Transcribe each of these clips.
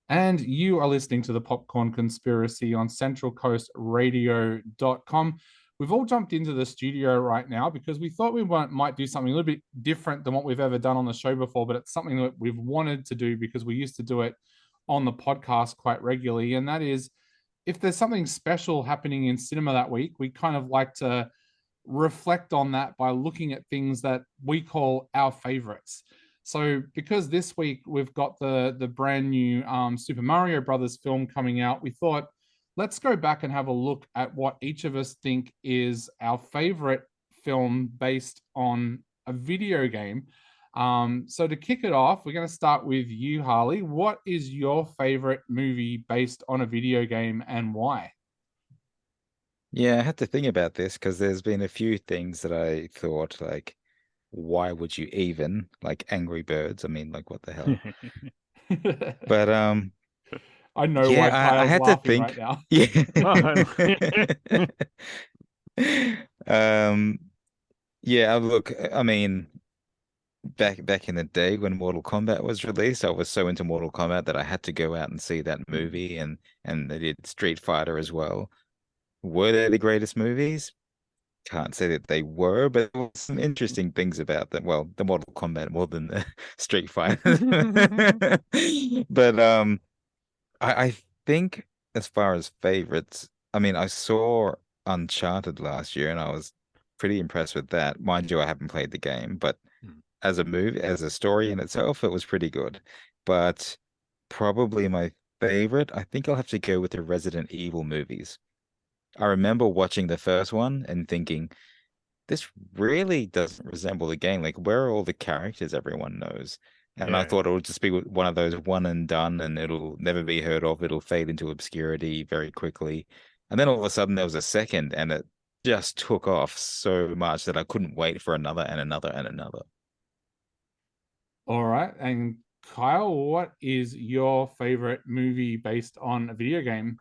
And you are listening to the Popcorn Conspiracy on centralcoastradio.com. We've all jumped into the studio right now because we thought we might do something a little bit different than what we've ever done on the show before, but it's something that we've wanted to do because we used to do it on the podcast quite regularly. And that is, if there's something special happening in cinema that week, we kind of like to reflect on that by looking at things that we call our favorites. So, because this week we've got the brand new Super Mario Brothers film coming out, we thought let's go back and have a look at what each of us think is our favorite film based on a video game. So to kick it off, we're going to start with you, Harley. What is your favorite movie based on a video game and why? Yeah, I had to think about this because there's been a few things that I thought like, why would you even like Angry Birds? I mean, like what the hell? But I know why yeah, I Kyle's had to laughing right think. now. Yeah. Oh, Um, yeah, look, I mean, back in the day when Mortal Kombat was released, I was so into Mortal Kombat that I had to go out and see that movie and they did Street Fighter as well. Were they the greatest movies? Can't say that they were, but there were some interesting things about them. Well, the Mortal Kombat more than the Street Fighter. But I think as far as favorites, I mean, I saw Uncharted last year and I was pretty impressed with that. Mind you, I haven't played the game, but as a movie, as a story in itself, it was pretty good. But probably my favorite, I think I'll have to go with the Resident Evil movies. I remember watching the first one and thinking, this really doesn't resemble the game. Like, where are all the characters everyone knows? And I yeah. thought it would just be one of those one and done, and it'll never be heard of. It'll fade into obscurity very quickly. And then all of a sudden, there was a second, and it just took off so much that I couldn't wait for another and another and another. All right. And Kyle, what is your favorite movie based on a video game?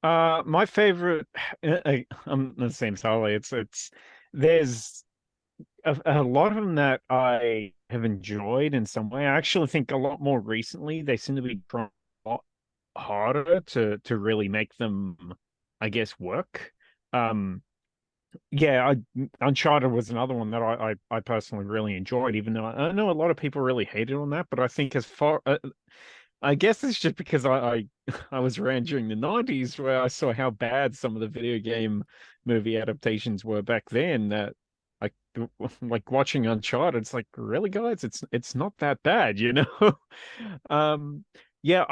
My favorite, I'm the same as Harley. There's a lot of them that I have enjoyed in some way. I actually think a lot more recently they seem to be trying a lot harder to really make them, I guess, work. Um, yeah, Uncharted was another one that I personally really enjoyed, even though I know a lot of people really hated on that. But I think as far I guess it's just because I was around during the 90s where I saw how bad some of the video game movie adaptations were back then that like like watching Uncharted, it's like, really, guys, it's not that bad, you know? Um yeah,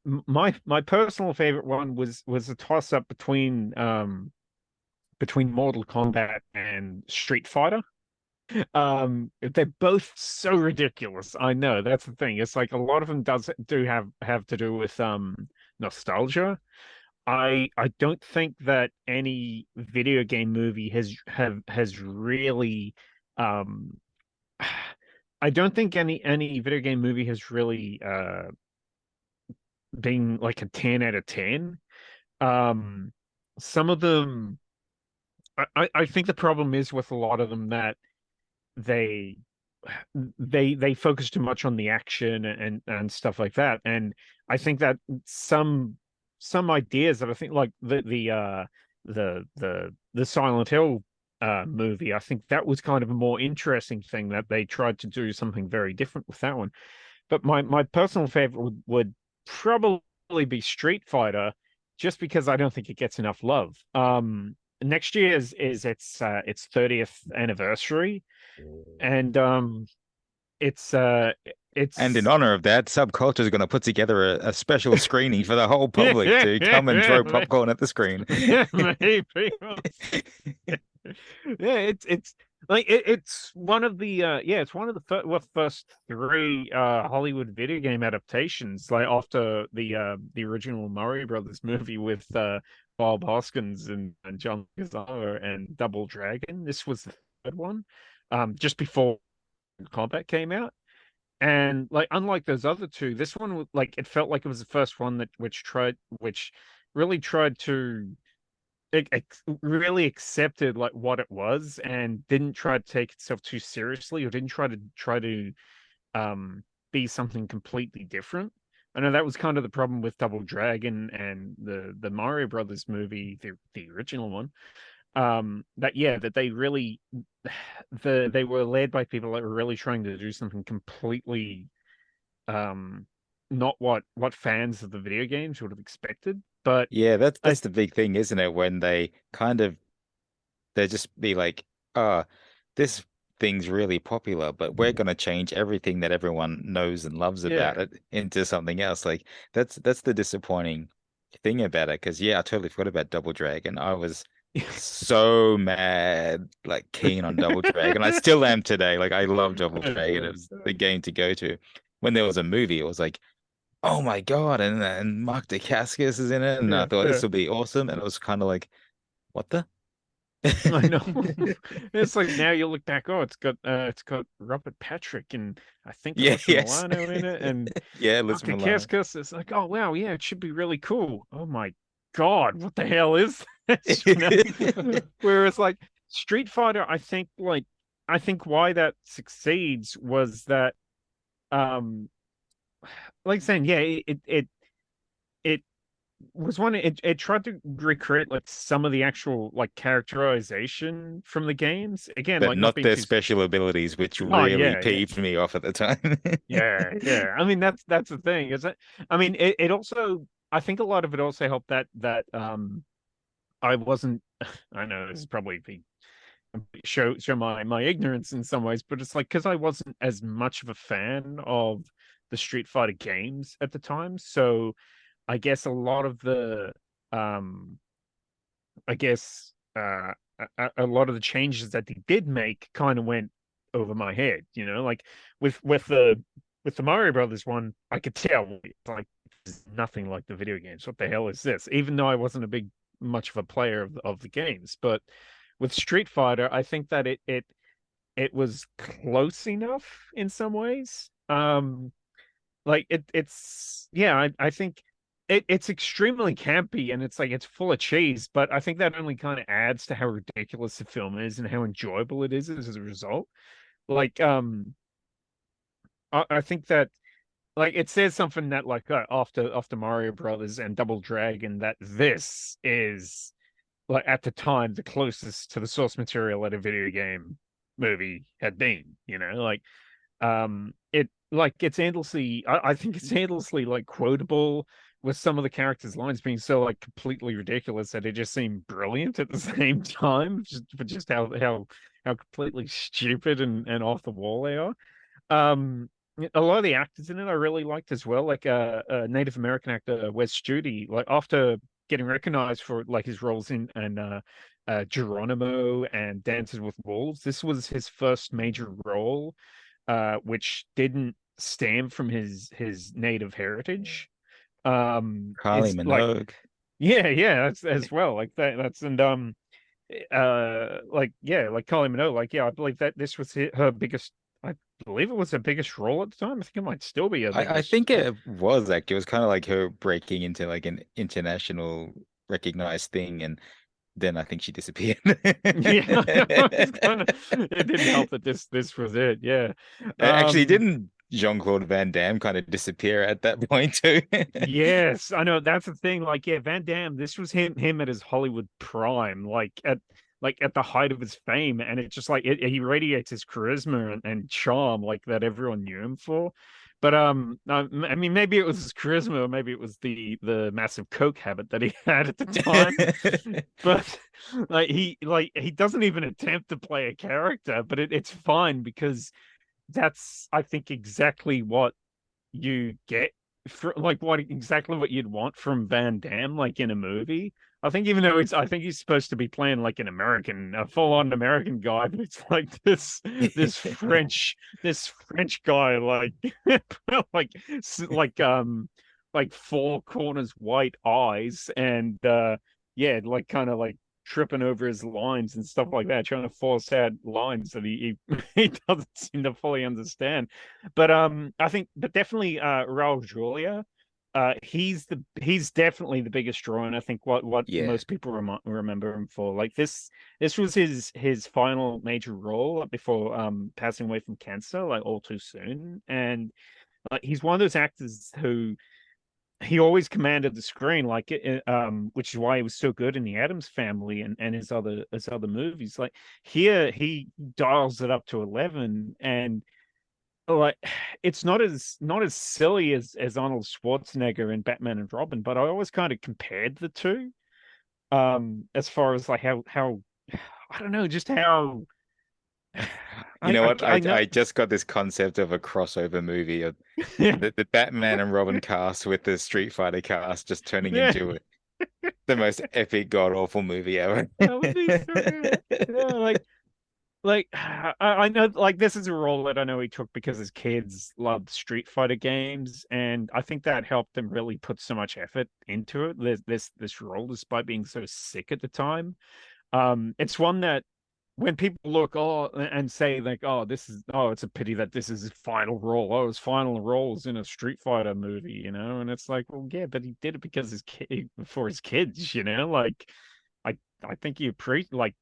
my personal favorite one was a toss up between Mortal Kombat and Street Fighter. They're both so ridiculous. I know that's the thing. It's like a lot of them do have to do with nostalgia. I don't think that any video game movie has really um I don't think any video game movie has really been like a 10 out of 10. Um some of them I think the problem is with a lot of them that they they focus too much on the action and stuff like that. And I think that some ideas that I think like the Silent Hill movie, I think that was kind of a more interesting thing that they tried to do something very different with that one. But my personal favorite would probably be Street Fighter, just because I don't think it gets enough love. Next year is its 30th anniversary, and it's And in it's honor of that, Subculture is going to put together a special screening for the whole public to come and throw popcorn at the screen. maybe. Yeah, it's like it's one of the it's one of the first three Hollywood video game adaptations, like after the original Mario Brothers movie with Bob Hoskins and John Leguizamo and Double Dragon. This was the third one, just before Combat came out. And like, unlike those other two, this one like, it felt like it was the first one that which really tried to really accepted like what it was and didn't try to take itself too seriously, or didn't try to um be something completely different. I know that was kind of the problem with Double Dragon and the Mario Brothers movie, the original one. That they really they were led by people that were really trying to do something completely not what fans of the video games would have expected. But Yeah, that's I that's the big thing, isn't it? When they kind of they just be like, "Ah, this thing's really popular, but we're gonna change everything that everyone knows and loves yeah about it into something else." Like that's the disappointing thing about it. Because yeah, I totally forgot about Double Dragon. I was so mad, like keen on Double Dragon. I still am today. Like I love Double Dragon. It was the game to go to. When there was a movie, it was like, oh my God, and Mark Dacascos is in it, and I yeah thought yeah. this will be awesome. And it was kind of like, what the? I know. It's like now you look back, oh, it's got Robert Patrick and I think Yeah, Alyssa yes. Milano in it, and Yeah, Mark Liz Milano. Dacascos. It's like, oh wow, yeah, it should be really cool. Oh my God, what the hell is this? You know? Whereas like Street Fighter, I think why that succeeds was that like saying, yeah, it was one it tried to recreate like some of the actual like characterization from the games again, But like not not being their too. special abilities, which Oh really yeah, yeah, peeved me off at the time. yeah. I mean that's the thing, is it? I mean it also, I think a lot of it also helped that I wasn't. I know this is probably the show my ignorance in some ways, but it's like because I wasn't as much of a fan of the Street Fighter games at the time, so I guess a lot of the um I guess a lot of the changes that they did make kind of went over my head, you know, like with the Mario Brothers one, I could tell it's like this is nothing like the video games. What the hell is this? Even though I wasn't a big much of a player of the games, but with Street Fighter, I think that it was close enough in some ways. Like it's yeah, I think it's extremely campy and it's like it's full of cheese, but I think that only kind of adds to how ridiculous the film is and how enjoyable it is as a result. Like I think that like it says something that like after Mario Brothers and Double Dragon, that this is like at the time the closest to the source material that a video game movie had been, you know, like it like it's endlessly I think it's endlessly like quotable, with some of the characters' lines being so like completely ridiculous that it just seemed brilliant at the same time, just how completely stupid and off the wall they are. um a lot of the actors in it I really liked as well, like Native American actor Wes Studi, like after getting recognized for like his roles in Geronimo and Dances with Wolves, this was his first major role which didn't stem from his native heritage. Kylie It's like Minogue. yeah, that's as well. Like that's and like yeah, like Kylie Minogue, like yeah, I believe that this was her biggest. I believe it was her biggest role at the time. I think it might still be her I biggest. think it was like it was kind of like her breaking into like an international recognized thing, and then I think she disappeared. Yeah, it's kind of, it didn't help that this was it. Yeah. Actually, Um, didn't Jean-Claude Van Damme kind of disappear at that point too? Yes, I know that's the thing. Like, yeah, Van Damme, this was him at his Hollywood prime, like at the height of his fame, and it just like he radiates his charisma and charm like that everyone knew him for. But I mean, maybe it was his charisma, or maybe it was the massive coke habit that he had at the time. But like he doesn't even attempt to play a character, but it's fine because that's I think exactly what you get for like what exactly what you'd want from Van Damme, like in a movie. I think even though I think he's supposed to be playing like a full-on American guy, but it's like this French guy, like like like four corners white eyes, and yeah, like kind of like tripping over his lines and stuff like that, trying to force out lines that he doesn't seem to fully understand. But I think, but definitely Raul Julia, he's definitely the biggest draw, and I think what Yeah. most people remember him for. Like this was his final major role before passing away from cancer, like all too soon. And like he's one of those actors who he always commanded the screen, like which is why he was so good in the Addams Family and his other movies. Like here, he dials it up to 11, and like it's not as silly as Arnold Schwarzenegger in Batman and Robin, but I always kind of compared the two, as far as like how I don't know, just how You know what? I know. I just got this concept of a crossover movie of the Batman and Robin cast with the Street Fighter cast just turning Yeah, into the most epic god awful movie ever. that would be so good. Yeah, like I know, like this is a role that I know he took because his kids loved Street Fighter games, and I think that helped him really put so much effort into it. This role, despite being so sick at the time. It's one that when people look and say like, it's a pity that this is his final role. Oh, his final role is in a Street Fighter movie, and it's like, well, yeah, but he did it because his kid for his kids, like I I think he appreciate like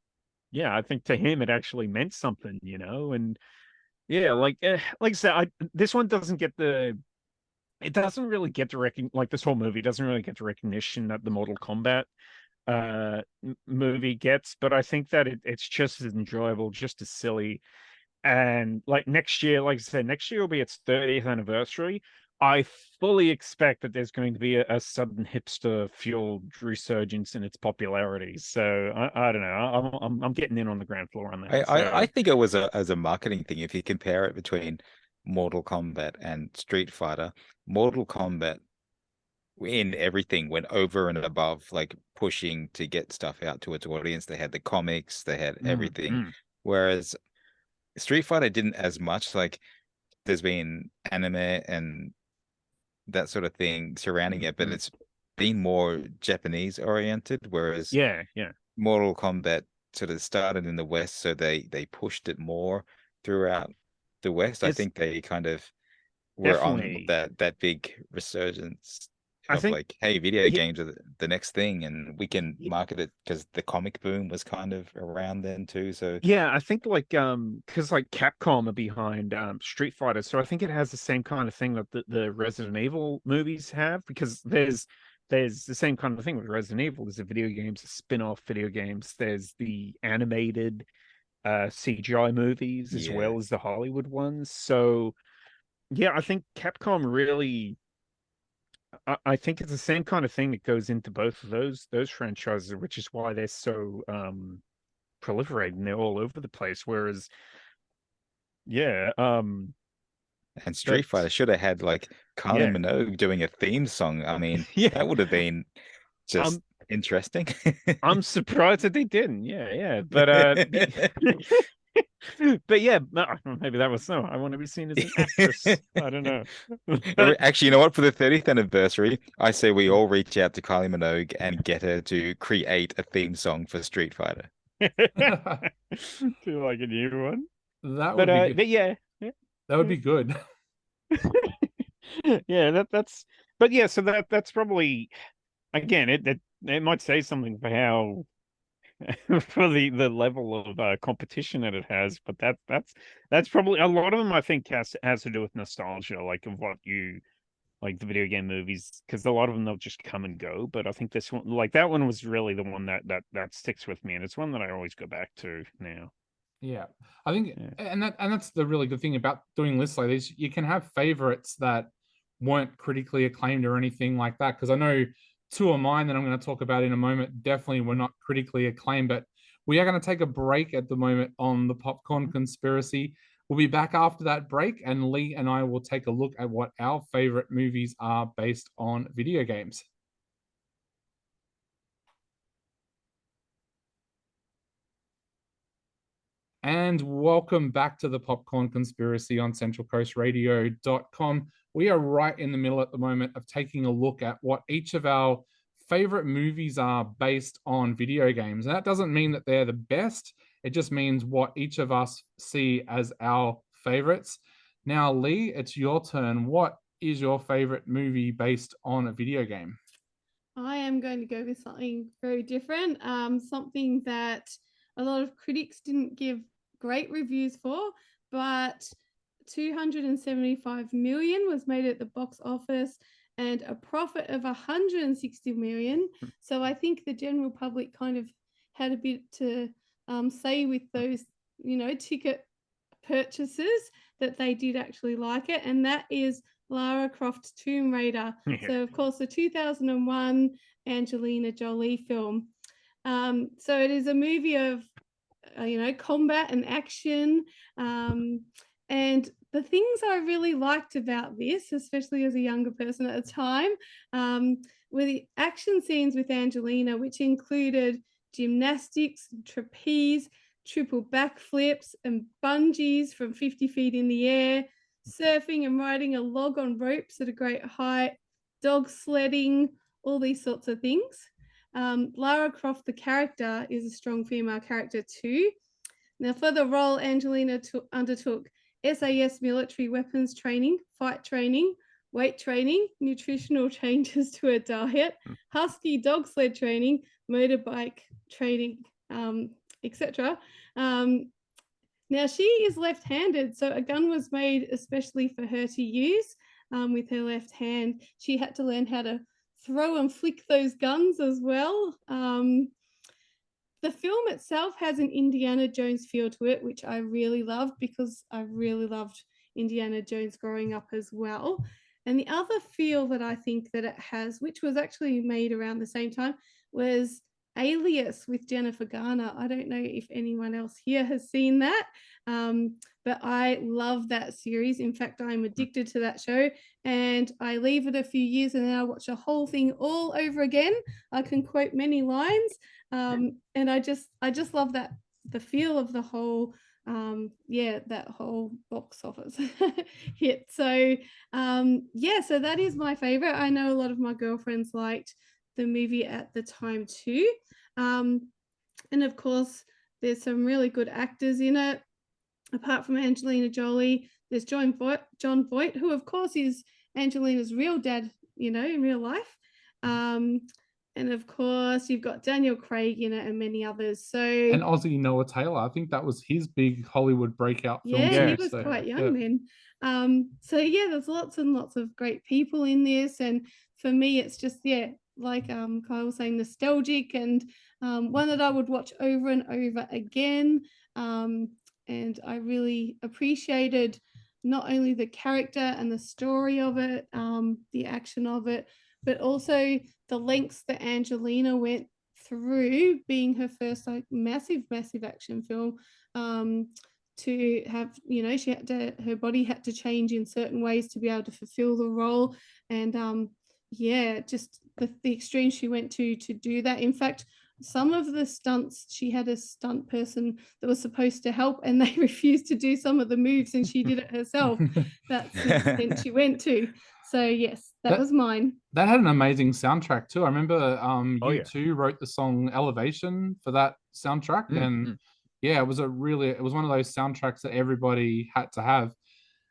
yeah, I think to him it actually meant something, and yeah, like I said, this one doesn't get it doesn't really get the like this whole movie doesn't really get the recognition that the Mortal Kombat movie gets, but I think that it's just as enjoyable, just as silly. And like next year, like I said, next year will be its 30th anniversary. I fully expect that there's going to be a sudden hipster fueled resurgence in its popularity. So I don't know. I'm getting in on the ground floor on that. I So think it was as a marketing thing. If you compare it between Mortal Kombat and Street Fighter, Mortal Kombat in everything went over and above, like pushing to get stuff out to its audience. They had the comics, they had everything. mm. Whereas Street Fighter didn't as much. Like there's been anime and that sort of thing surrounding it, but it's been more Japanese oriented, whereas Yeah, yeah. Mortal Kombat sort of started in the West, so they pushed it more throughout the West. I It's think they kind of were on definitely. that big resurgence I of think like, hey, video yeah, games are the next thing, and we can market it because the comic boom was kind of around then too. So yeah, I think like because like Capcom are behind Street Fighter, so I think it has the same kind of thing that the Resident Evil movies have, because there's the same kind of thing with Resident Evil. There's the video games, the spin-off video games, there's the animated CGI movies as yeah, well as the Hollywood ones. So yeah, I think Capcom really I think it's the same kind of thing that goes into both of those franchises, which is why they're so proliferating. They're all over the place. Whereas, yeah, and but Street Fighter should have had like Kylie yeah, Minogue doing a theme song. I mean, yeah, that would have been just I'm interesting. I'm surprised that they didn't. Yeah, yeah, but but yeah, maybe that was no. I want to be seen as an actress. I don't know, but Actually, you know what? For the 30th anniversary, I say we all reach out to Kylie Minogue and get her to create a theme song for Street Fighter. That do like a new one. would be good. But yeah, yeah. That would be good. Yeah, that's but yeah, so that's probably again it might say something for how for the level of competition that it has, but that's probably a lot of them I think has to do with nostalgia, like of what you like the video game movies, because a lot of them they'll just come and go. But I think this one, like that one, was really the one that sticks with me, and it's one that I always go back to now. Yeah, I think, Yeah. and that's the really good thing about doing lists like this. You can have favorites that weren't critically acclaimed or anything like that. Because I know two of mine that I'm going to talk about in a moment definitely were not critically acclaimed. But we are going to take a break at the moment on the Popcorn Conspiracy. We'll be back after that break, and Lee and I will take a look at what our favorite movies are based on video games. And welcome back to the Popcorn Conspiracy on centralcoastradio.com. We are right in the middle at the moment of taking a look at what each of our favorite movies are based on video games. And that doesn't mean that they're the best. It just means what each of us see as our favorites. Now, Lee, it's your turn. What is your favorite movie based on a video game? I am going to go with something very different, something that a lot of critics didn't give great reviews for, but 275 million was made at the box office, and a profit of 160 million. So I think the general public kind of had a bit to say with those, ticket purchases, that they did actually like it. And that is Lara Croft Tomb Raider. So of course the 2001 Angelina Jolie film. So it is a movie of combat and action, and the things I really liked about this, especially as a younger person at the time, were the action scenes with Angelina, which included gymnastics, trapeze, triple backflips, and bungees from 50 feet in the air, surfing and riding a log on ropes at a great height, dog sledding, all these sorts of things. Lara Croft, the character, is a strong female character too. Now, for the role, Angelina undertook SAS military weapons training, fight training, weight training, nutritional changes to her diet, husky dog sled training, motorbike training, etc. Now, she is left-handed, so a gun was made especially for her to use with her left hand. She had to learn how to throw and flick those guns as well. The film itself has an Indiana Jones feel to it, which I really loved because I really loved Indiana Jones growing up as well. And the other feel that I think that it has, which was actually made around the same time, was Alias with Jennifer Garner. I don't know if anyone else here has seen that, but I love that series. In fact, I'm addicted to that show, and I leave it a few years and then I watch the whole thing all over again. I can quote many lines, and I just love that, the feel of the whole that whole box office hit. So so that is my favorite. I know a lot of my girlfriends liked the movie at the time too, and of course there's some really good actors in it. Apart from Angelina Jolie, there's John Voight, who of course is Angelina's real dad, in real life. And of course, you've got Daniel Craig in it and many others. So, and Aussie Noah Taylor, I think that was his big Hollywood breakout film. Yeah, he was quite young then. There's lots and lots of great people in this. And for me, it's just, like Kyle was saying, nostalgic, and one that I would watch over and over again. And I really appreciated not only the character and the story of it, the action of it, but also the lengths that Angelina went through, being her first massive action film, to have, she had to, her body had to change in certain ways to be able to fulfill the role. And just the extreme she went to do that. In fact, some of the stunts, she had a stunt person that was supposed to help, and they refused to do some of the moves, and she did it herself. That's the extent she went to. So yes, that was mine. That had an amazing soundtrack too. I remember U2 wrote the song Elevation for that soundtrack. And it was one of those soundtracks that everybody had to have.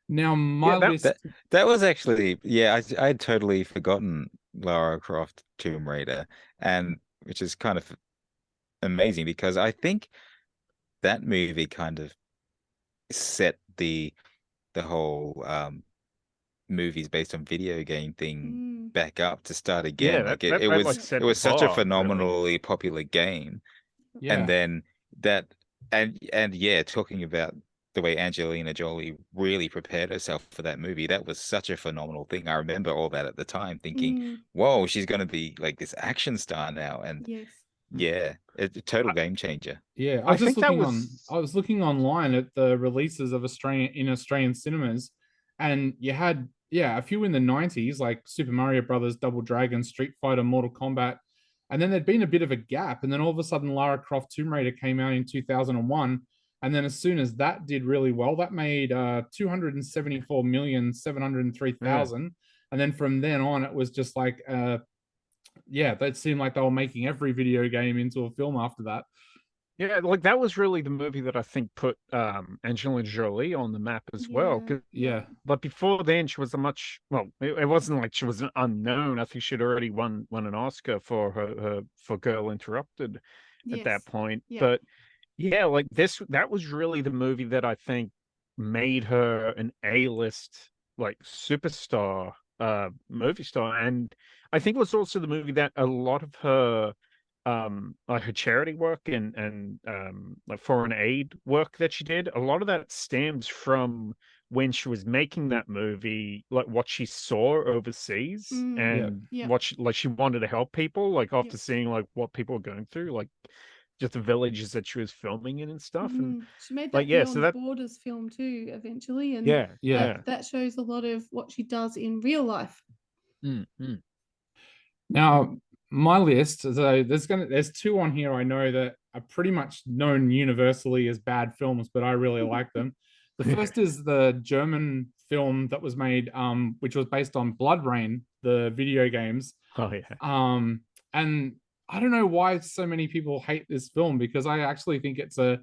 Now my list, that was actually, I'd totally forgotten Lara Croft Tomb Raider, and which is kind of amazing because I think that movie kind of set the whole movies based on video game thing back up to start again. It was such a phenomenally popular game. And then talking about the way Angelina Jolie really prepared herself for that movie, that was such a phenomenal thing. I remember all that at the time thinking, whoa, she's going to be like this action star now. And it's a total game changer. Yeah, I was looking online at the releases of Australian cinemas, and you had a few in the 90s, like Super Mario Brothers, Double Dragon, Street Fighter, Mortal Kombat, and then there'd been a bit of a gap, and then all of a sudden Lara Croft Tomb Raider came out in 2001, and then as soon as that did really well, that made 274,703,000, and then from then on it was just like that seemed like they were making every video game into a film after that. Yeah, like that was really the movie that I think put Angelina Jolie on the map as well. But before then, she was it wasn't like she was an unknown. I think she'd already won an Oscar for her for Girl Interrupted at that point. But like that was really the movie that I think made her an A-list like superstar movie star. And I think it was also the movie that a lot of her like her charity work and like foreign aid work that she did, a lot of that stems from when she was making that movie, like what she saw overseas Yeah. and Yeah. what she wanted to help people, like after Yep. seeing like what people were going through, like just the villages that she was filming in and stuff. And She made like, that yeah, Beyond so that, Borders film too, eventually, and yeah, Yeah. that shows a lot of what she does in real life. Now, my list, so there's two on here I know that are pretty much known universally as bad films, but I really like them. The first is the German film that was made, which was based on Blood Rain, the video games. Oh yeah. And I don't know why so many people hate this film, because I actually think it's a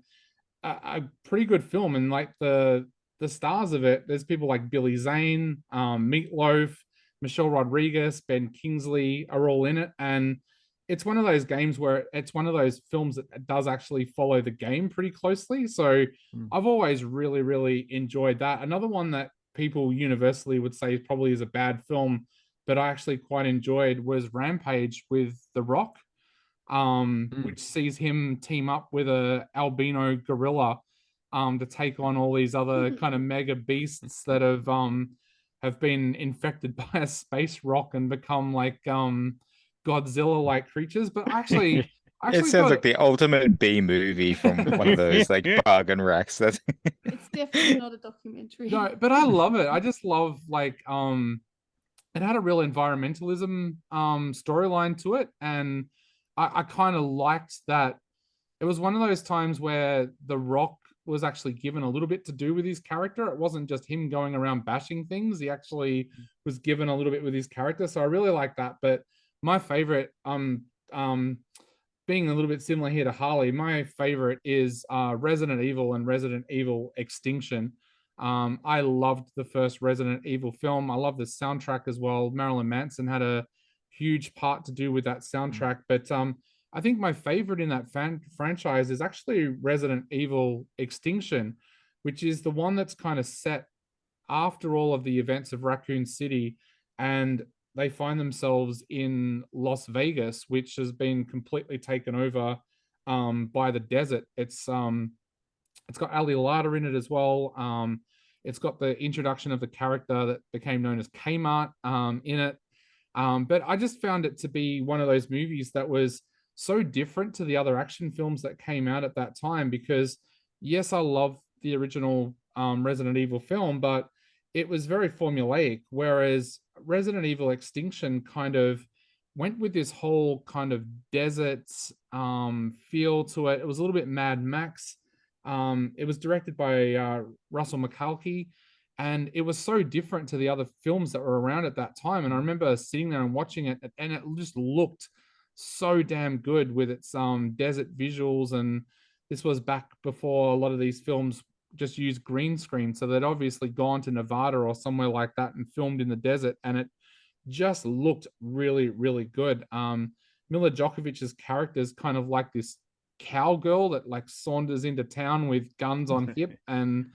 pretty good film. And like the stars of it, there's people like Billy Zane, Meatloaf, Michelle Rodriguez, Ben Kingsley are all in it. And it's one of those games where it's one of those films that does actually follow the game pretty closely. So I've always really, really enjoyed that. Another one that people universally would say probably is a bad film, but I actually quite enjoyed, was Rampage with The Rock, which sees him team up with a albino gorilla to take on all these other kind of mega beasts that have been infected by a space rock and become like Godzilla-like creatures. But It actually sounds thought like the ultimate B movie from one of those like bargain racks. That's It's definitely not a documentary. no, but I love it. I just love like it had a real environmentalism storyline to it, and I kind of liked that. It was one of those times where The Rock was actually given a little bit to do with his character. It wasn't just him going around bashing things. He actually was given a little bit with his character. So I really like that. But my favorite, being a little bit similar here to Harley, my favorite is Resident Evil and Resident Evil Extinction. I loved the first Resident Evil film. I love the soundtrack as well. Marilyn Manson had a huge part to do with that soundtrack. But I think my favorite in that franchise is actually Resident Evil Extinction, which is the one that's kind of set after all of the events of Raccoon City, and they find themselves in Las Vegas, which has been completely taken over by the desert. It's got Ali Larter in it as well. It's got the introduction of the character that became known as Kmart in it. But I just found it to be one of those movies that was so different to the other action films that came out at that time, because yes, I love the original Resident Evil film, but it was very formulaic, whereas Resident Evil Extinction kind of went with this whole kind of desert feel to it. It was a little bit Mad Max. It was directed by Russell McCalkey, and it was so different to the other films that were around at that time. And I remember sitting there and watching it, and it just looked so damn good with its desert visuals. And this was back before a lot of these films just used green screen, so they'd obviously gone to Nevada or somewhere like that and filmed in the desert, and it just looked really, really good. Mila Djokovic's character is kind of like this cowgirl that like saunters into town with guns on hip, and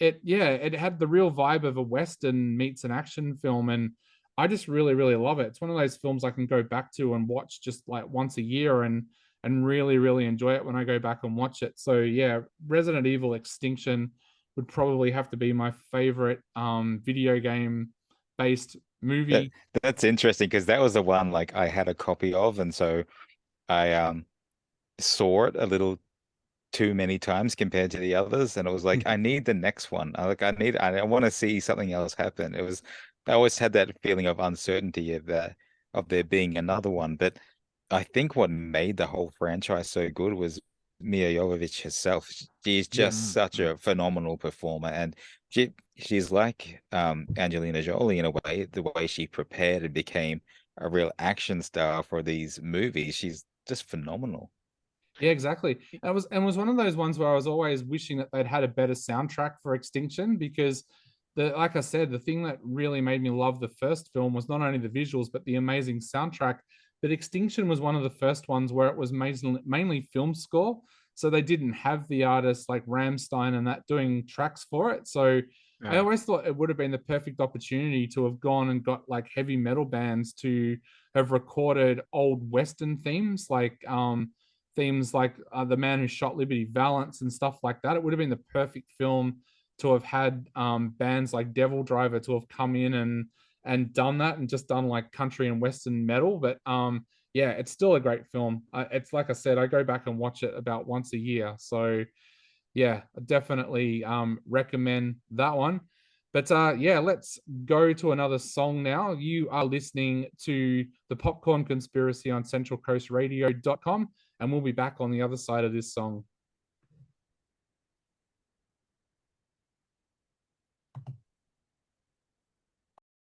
it had the real vibe of a Western meets an action film, and I just really, really love it. It's one of those films I can go back to and watch just like once a year, and really, really enjoy it when I go back and watch it. So yeah, Resident Evil Extinction would probably have to be my favorite video game based movie. that's interesting because that was the one like I had a copy of, and so I saw it a little too many times compared to the others, and it was like I need the next one. I want to see something else happen. I always had that feeling of uncertainty of there being another one. But I think what made the whole franchise so good was Mia Jovovich herself. She's just such a phenomenal performer, and she's like Angelina Jolie in a way. The way she prepared and became a real action star for these movies, she's just phenomenal. Yeah, exactly. And it was one of those ones where I was always wishing that they'd had a better soundtrack for Extinction, because like I said, the thing that really made me love the first film was not only the visuals but the amazing soundtrack. But Extinction was one of the first ones where it was mainly film score, so they didn't have the artists like Rammstein and that doing tracks for it. So I always thought it would have been the perfect opportunity to have gone and got like heavy metal bands to have recorded old Western themes, like The Man Who Shot Liberty Valance and stuff like that. It would have been the perfect film to have had bands like Devil Driver to have come in and done that and just done like country and Western metal. But yeah, it's still a great film. It's like I said, I go back and watch it about once a year. So yeah, I definitely recommend that one. But yeah, let's go to another song now. You are listening to the Popcorn Conspiracy on centralcoastradio.com, and we'll be back on the other side of this song.